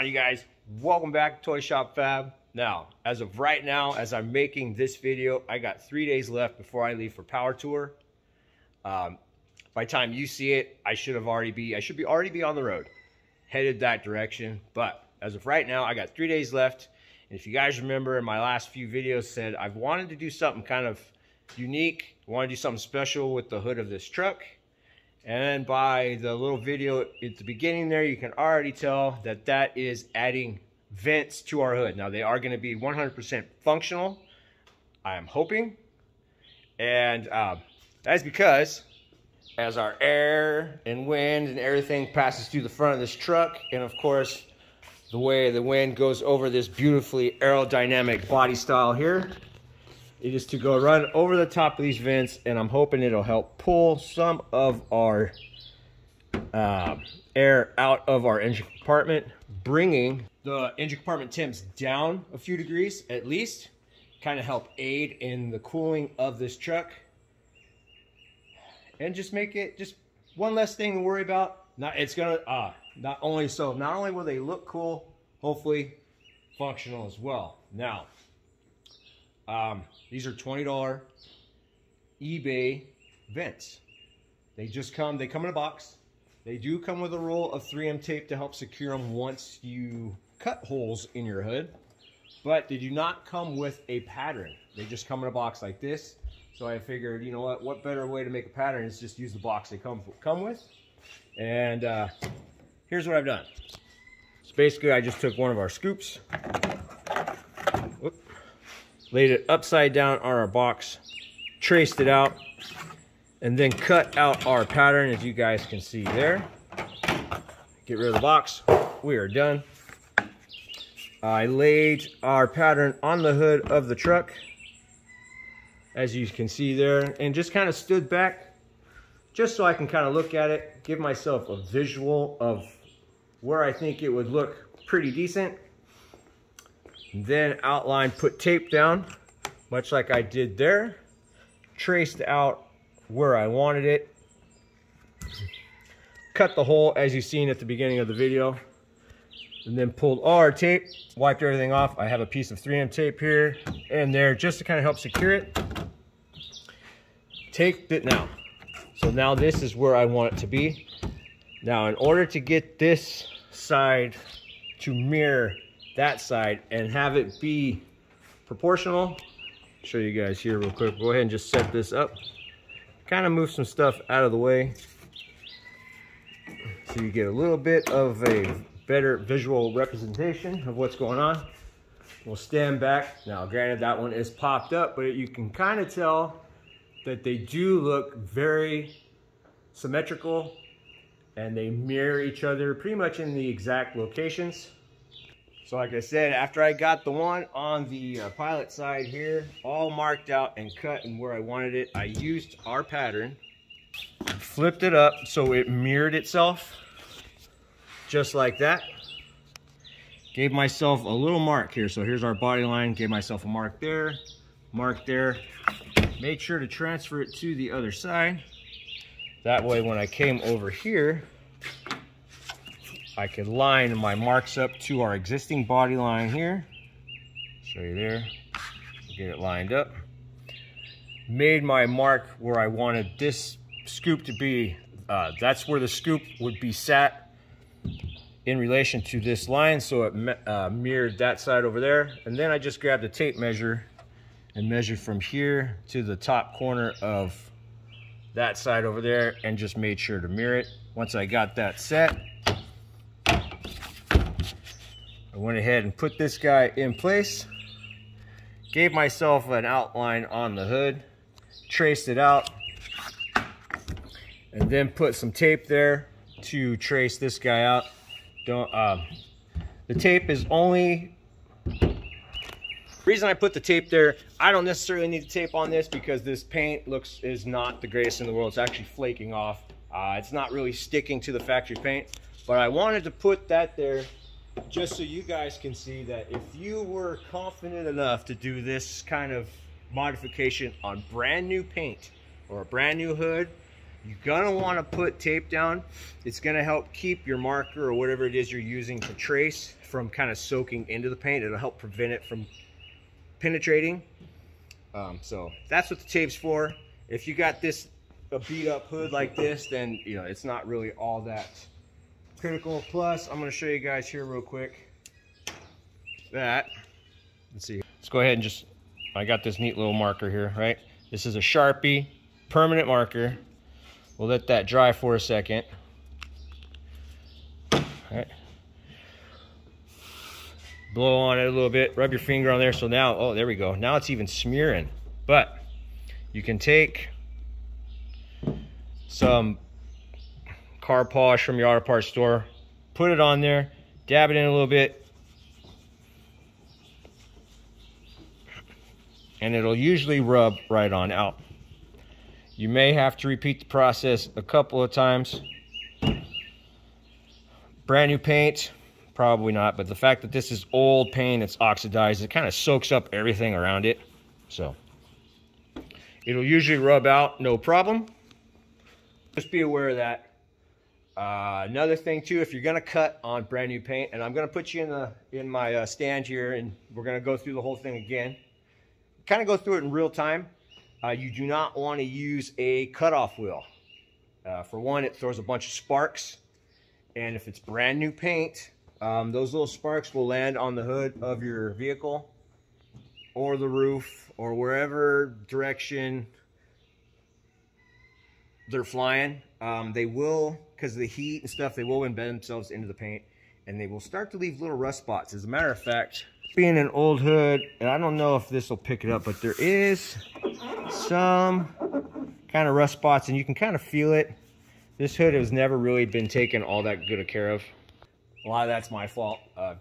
on, you guys? Welcome back to ToyShopFab. Now, as of right now, as I'm making this video, I got 3 days left before I leave for power tour. By the time you see it, I should already be on the road, headed that direction. But as of right now, I got 3 days left. And if you guys remember, in my last few videos, said I've wanted to do something kind of unique. I want to do something special with the hood of this truck. And by the little video at the beginning there, you can already tell that that is adding vents to our hood. Now, they are going to be 100% functional, I am hoping. And that's because as our air and wind and everything passes through the front of this truck, and of course, the way the wind goes over this beautifully aerodynamic body style here, it is to go run over the top of these vents, and I'm hoping it'll help pull some of our air out of our engine compartment, bringing the engine compartment temps down a few degrees at least, kind of help aid in the cooling of this truck, and just make it just one less thing to worry about. Not only will they look cool, hopefully functional as well. Now, these are $20 eBay vents. They come in a box. They do come with a roll of 3M tape to help secure them once you cut holes in your hood, but they do not come with a pattern. They just come in a box like this. So I figured, you know what better way to make a pattern is just use the box they come with. And here's what I've done. So basically, I just took one of our scoops, laid it upside down on our box, traced it out, and then cut out our pattern, as you guys can see there. Get rid of the box. We are done. I laid our pattern on the hood of the truck, as you can see there, and just kind of stood back just so I can kind of look at it, give myself a visual of where I think it would look pretty decent. And then outline, put tape down, much like I did there. Traced out where I wanted it. Cut the hole as you've seen at the beginning of the video. And then pulled all our tape, wiped everything off. I have a piece of 3M tape here and there just to kind of help secure it. Taped it now. So now this is where I want it to be. Now, in order to get this side to mirror that side and have it be proportional, show you guys here real quick. Go ahead and just set this up. Kind of move some stuff out of the way so you get a little bit of a better visual representation of what's going on. We'll stand back. Now, granted, that one is popped up, but you can kind of tell that they do look very symmetrical and they mirror each other pretty much in the exact locations. So like I said, after I got the one on the pilot side here all marked out and cut and where I wanted it, I used our pattern, flipped it up so it mirrored itself just like that. Gave myself a little mark here. So here's our body line, gave myself a mark there, made sure to transfer it to the other side. That way when I came over here, I could line my marks up to our existing body line here. Show you there. Get it lined up. Made my mark where I wanted this scoop to be. That's where the scoop would be sat in relation to this line, so it mirrored that side over there. And then I just grabbed a tape measure and measured from here to the top corner of that side over there and just made sure to mirror it. Once I got that set, I went ahead and put this guy in place, gave myself an outline on the hood, traced it out, and then put some tape there to trace this guy out. The tape is only, reason I put the tape there, I don't necessarily need the tape on this because this paint is not the greatest in the world. It's actually flaking off. It's not really sticking to the factory paint, but I wanted to put that there just so you guys can see that if you were confident enough to do this kind of modification on brand new paint or a brand new hood, You're gonna want to put tape down. It's gonna help keep your marker or whatever it is you're using to trace from kind of soaking into the paint. It'll help prevent it from penetrating. So that's what the tape's for. If you got this a beat up hood like this, then you know it's not really all that critical. Plus, I'm gonna show you guys here real quick that, let's see, let's go ahead and just, I got this neat little marker here, right? This is a Sharpie permanent marker. We'll let that dry for a second. All right. Blow on it a little bit, rub your finger on there. So now, oh, there we go. Now it's even smearing. But you can take some car polish from your auto parts store, put it on there, dab it in a little bit, and it'll usually rub right on out. You may have to repeat the process a couple of times. Brand new paint, probably not, but the fact that this is old paint, it's oxidized, it kind of soaks up everything around it. So it'll usually rub out, no problem. Just be aware of that. Another thing too, if you're gonna cut on brand new paint, and I'm gonna put you in my stand here, and we're gonna go through the whole thing again. Kind of go through it in real time. You do not want to use a cutoff wheel. For one, it throws a bunch of sparks, and if it's brand new paint, those little sparks will land on the hood of your vehicle or the roof or wherever direction they're flying. They will, because of the heat and stuff, they will embed themselves into the paint, and they will start to leave little rust spots. As a matter of fact, being an old hood, and I don't know if this will pick it up, but there is some kind of rust spots, and you can kind of feel it. This hood has never really been taken all that good a care of. A lot of that's my fault. I'm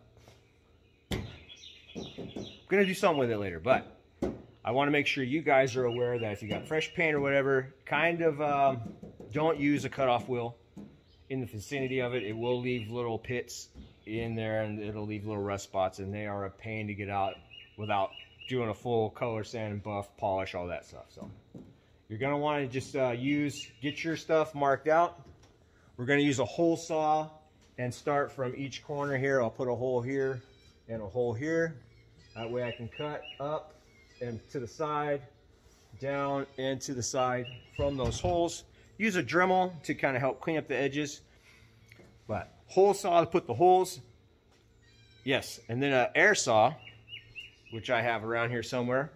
gonna do something with it later, but I want to make sure you guys are aware that if you got fresh paint or whatever, kind of don't use a cutoff wheel in the vicinity of it. It will leave little pits in there, and it'll leave little rust spots, and they are a pain to get out without doing a full color sand and buff, polish, all that stuff. So you're gonna want to just get your stuff marked out. We're gonna use a hole saw and start from each corner here. I'll put a hole here and a hole here. That way I can cut up and to the side, down and to the side from those holes. Use a Dremel to kind of help clean up the edges. But hole saw to put the holes. Yes, and then an air saw, which I have around here somewhere,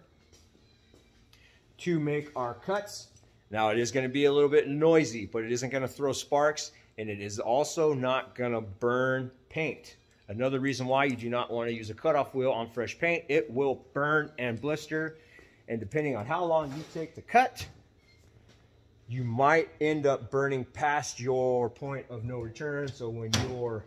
to make our cuts. Now it is going to be a little bit noisy, but it isn't going to throw sparks, and it is also not going to burn paint. Another reason why you do not want to use a cutoff wheel on fresh paint, it will burn and blister, and depending on how long you take to cut, you might end up burning past your point of no return. So when your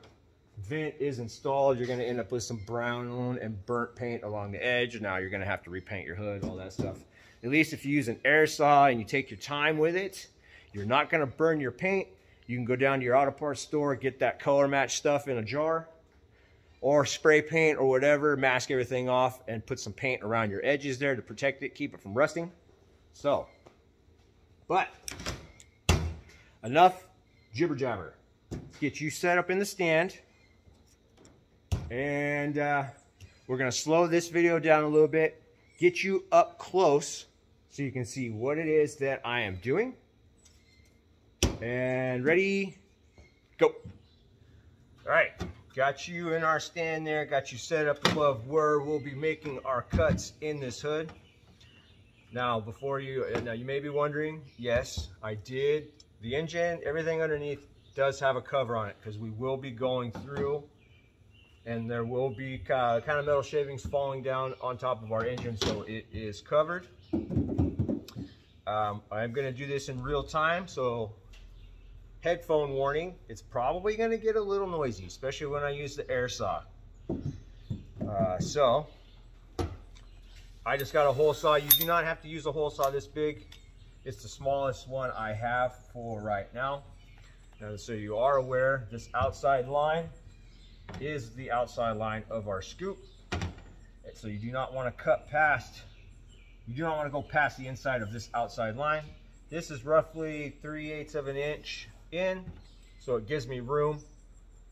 vent is installed, you're going to end up with some brown and burnt paint along the edge, and now you're going to have to repaint your hood, all that stuff. At least if you use an air saw and you take your time with it, you're not going to burn your paint. You can go down to your auto parts store, get that color match stuff in a jar, or spray paint or whatever, mask everything off, and put some paint around your edges there to protect it, keep it from rusting. So, but enough jibber jabber. Let's get you set up in the stand, and we're gonna slow this video down a little bit, get you up close so you can see what it is that I am doing. And ready, go. All right, got you in our stand there, got you set up above where we'll be making our cuts in this hood. Now, you may be wondering, yes, I did. The engine, everything underneath does have a cover on it, because we will be going through, and there will be kind of metal shavings falling down on top of our engine, so it is covered. I'm going to do this in real time, so headphone warning, it's probably going to get a little noisy, especially when I use the air saw. So I just got a hole saw. You do not have to use a hole saw this big. It's the smallest one I have for right now. Now, so you are aware, this outside line is the outside line of our scoop. So you do not want to cut past, you do not want to go past the inside of this outside line. This is roughly 3/8 of an inch in, so it gives me room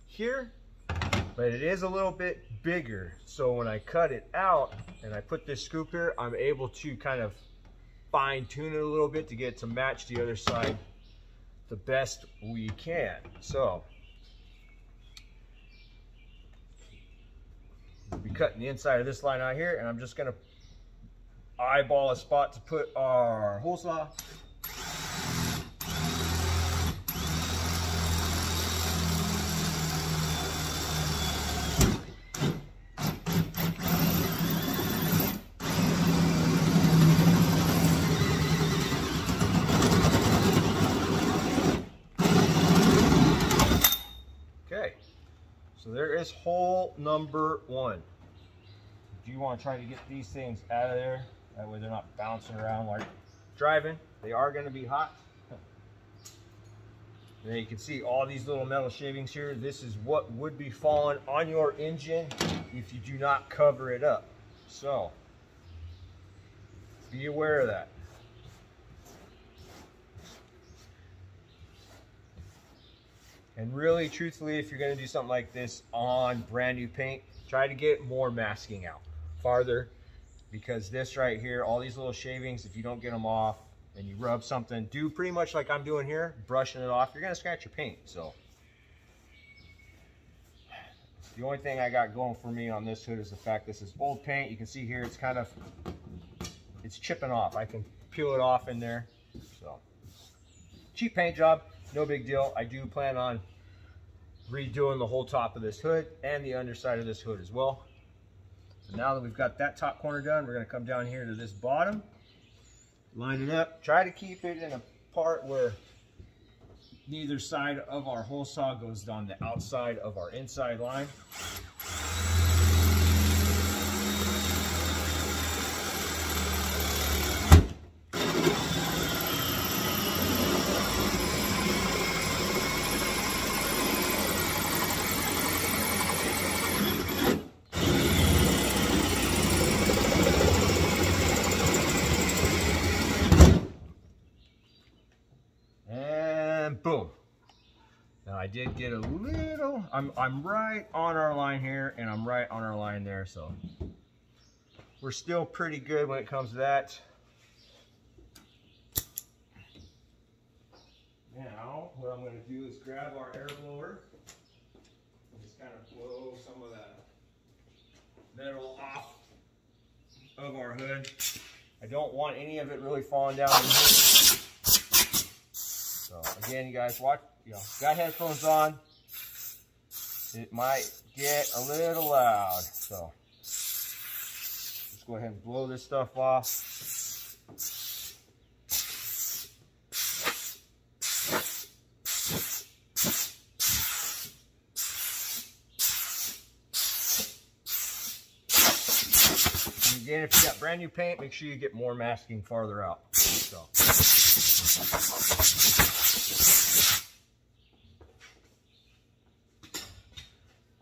here, but it is a little bit bigger. So when I cut it out and I put this scoop here, I'm able to kind of fine tune it a little bit to get it to match the other side the best we can. So we'll be cutting the inside of this line out here, and I'm just gonna eyeball a spot to put our hole saw. Okay, so there is hole number 1. Do you want to try to get these things out of there? That way they're not bouncing around like driving. They are going to be hot. There you can see all these little metal shavings here. This is what would be falling on your engine if you do not cover it up. So be aware of that. And really, truthfully, if you're going to do something like this on brand new paint, try to get more masking out farther, because this right here, all these little shavings, if you don't get them off and you rub something, do pretty much like I'm doing here, brushing it off, you're going to scratch your paint. So the only thing I got going for me on this hood is the fact this is old paint. You can see here it's kind of, it's chipping off. I can peel it off in there. So cheap paint job. No big deal. I do plan on redoing the whole top of this hood and the underside of this hood as well. So now that we've got that top corner done, we're going to come down here to this bottom, line it up, try to keep it in a part where neither side of our hole saw goes on the outside of our inside line. Boom. Now I did get a little, I'm right on our line here, and I'm right on our line there, so we're still pretty good when it comes to that. Now what I'm going to do is grab our air blower and just kind of blow some of that metal off of our hood. I don't want any of it really falling down in here. So again, you guys watch, got headphones on, it might get a little loud. So let's go ahead and blow this stuff off. And again, if you got brand new paint, make sure you get more masking farther out. So.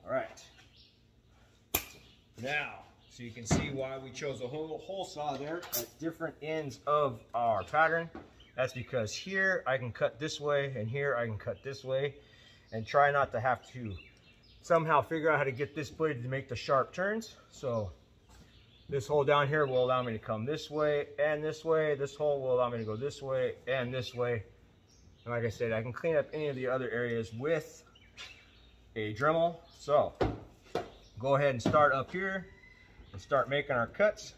All right, now, so you can see why we chose a hole saw there at different ends of our pattern. That's because here I can cut this way, and here I can cut this way, and try not to have to somehow figure out how to get this blade to make the sharp turns. So this hole down here will allow me to come this way and this way. This hole will allow me to go this way and this way. And like I said, I can clean up any of the other areas with a Dremel. So go ahead and start up here and start making our cuts.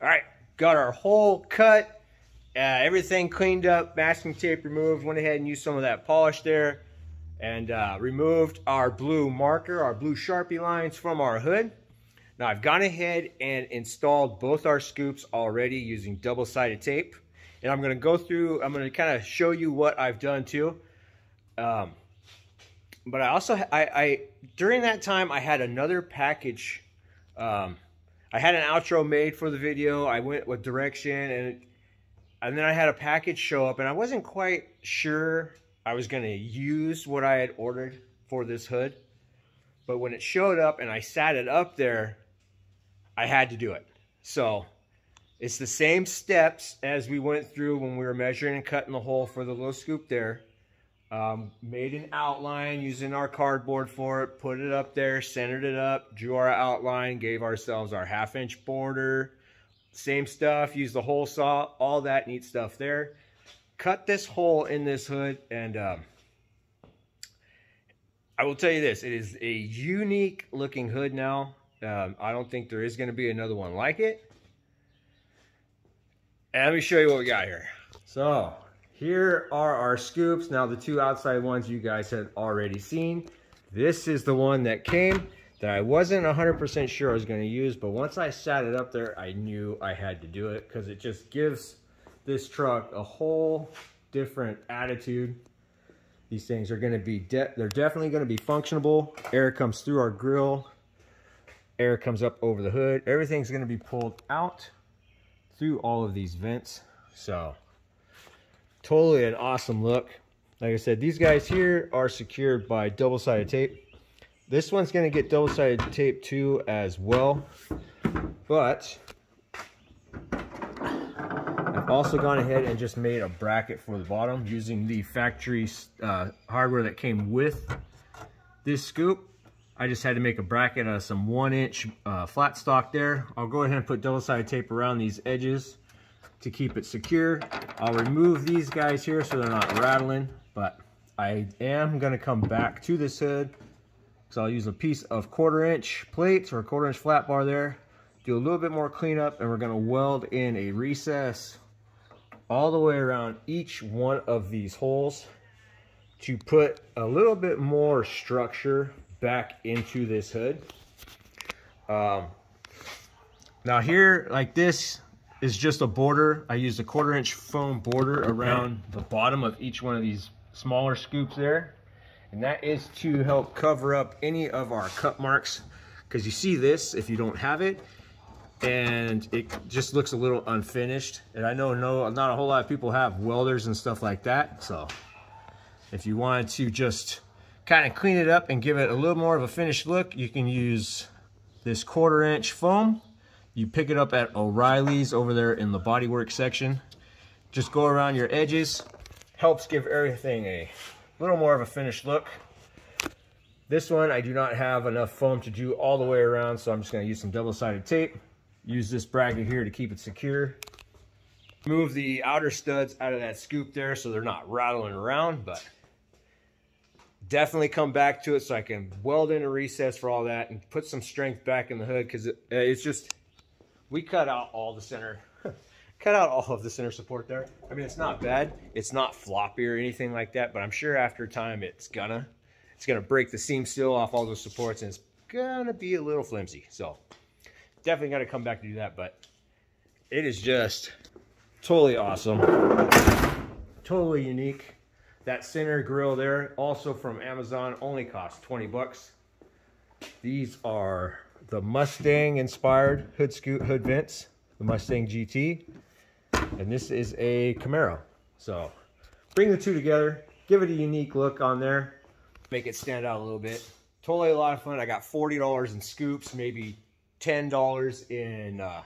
All right, got our hole cut, everything cleaned up, masking tape removed, went ahead and used some of that polish there, and removed our blue marker, our blue Sharpie lines from our hood. Now I've gone ahead and installed both our scoops already using double-sided tape. And I'm going to go through, I'm going to kind of show you what I've done too. But I also, during that time, I had another package. I had an outro made for the video. I went with direction, and then I had a package show up, and I wasn't quite sure I was going to use what I had ordered for this hood. But when it showed up and I sat it up there, I had to do it. So it's the same steps as we went through when we were measuring and cutting the hole for the little scoop there. Made an outline using our cardboard for it, put it up there, centered it up, drew our outline, gave ourselves our 1/2-inch border. Same stuff, used the hole saw, all that neat stuff there. Cut this hole in this hood, and I will tell you this, it is a unique looking hood now. I don't think there is going to be another one like it. And let me show you what we got here. So here are our scoops. Now the two outside ones you guys had already seen. This is the one that came that I wasn't 100% sure I was going to use, but once I sat it up there, I knew I had to do it because it just gives this truck a whole different attitude. These things are going to be, they're definitely going to be functionable. Air comes through our grill. Air comes up over the hood. Everything's going to be pulled out through all of these vents. So totally an awesome look. Like I said, these guys here are secured by double-sided tape. This one's going to get double-sided tape too as well. But I've also gone ahead and just made a bracket for the bottom using the factory hardware that came with this scoop. I just had to make a bracket out of some 1-inch flat stock there. I'll go ahead and put double-sided tape around these edges to keep it secure. I'll remove these guys here so they're not rattling, but I am going to come back to this hood. So I'll use a piece of 1/4-inch plates or a 1/4-inch flat bar there, do a little bit more cleanup, and we're going to weld in a recess all the way around each one of these holes to put a little bit more structure back into this hood. Now here, like this is just a border. I used a 1/4-inch foam border around the bottom of each one of these smaller scoops there. And that is to help cover up any of our cut marks. Because you see this, if you don't have it, and it just looks a little unfinished. And I know not a whole lot of people have welders and stuff like that. So if you wanted to just kind of clean it up and give it a little more of a finished look, you can use this 1/4-inch foam. You pick it up at O'Reilly's over there in the bodywork section. Just go around your edges. Helps give everything a little more of a finished look. This one I do not have enough foam to do all the way around, so I'm just going to use some double-sided tape. Use this bracket here to keep it secure. Move the outer studs out of that scoop there so they're not rattling around, but definitely come back to it so I can weld in a recess for all that and put some strength back in the hood, because it's just, we cut out all the center cut out all of the center support there. I mean, it's not bad, it's not floppy or anything like that, but I'm sure after time it's gonna break the seam steel off all those supports, and it's gonna be a little flimsy. So definitely gotta come back to do that, but it is just totally awesome, totally unique. That center grill there, also from Amazon, only cost 20 bucks. These are the Mustang inspired hood vents, the Mustang GT, and this is a Camaro. So bring the two together, give it a unique look on there, make it stand out a little bit. Totally a lot of fun. I got $40 in scoops, maybe $10 in the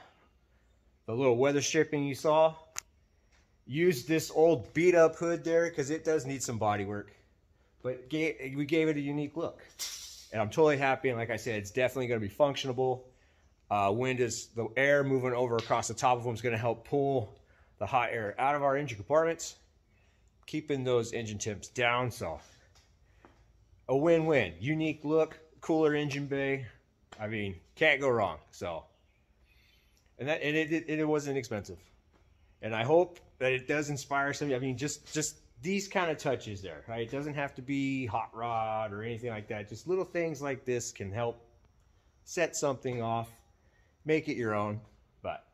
little weather stripping you saw. Use this old beat up hood there because it does need some body work, but we gave it a unique look, and I'm totally happy. And like I said, it's definitely going to be functionable. The air moving over across the top of them is going to help pull the hot air out of our engine compartments, keeping those engine temps down. So a win-win. Unique look, cooler engine bay. I mean, can't go wrong. So, and it wasn't expensive, and I hope that it does inspire some. I mean, just these kind of touches there, right? It doesn't have to be hot rod or anything like that. Just little things like this can help set something off, make it your own. But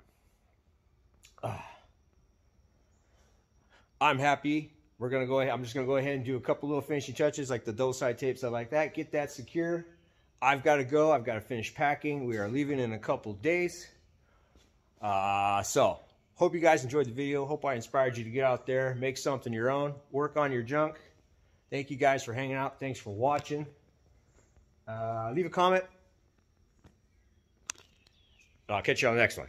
I'm happy. We're gonna go ahead. I'm just gonna go ahead and do a couple little finishing touches like the dual side tape, stuff like that. Get that secure. I've got to go. I've got to finish packing. We are leaving in a couple days. So hope you guys enjoyed the video. Hope I inspired you to get out there, make something your own, work on your junk. Thank you guys for hanging out. Thanks for watching. Leave a comment. I'll catch you on the next one.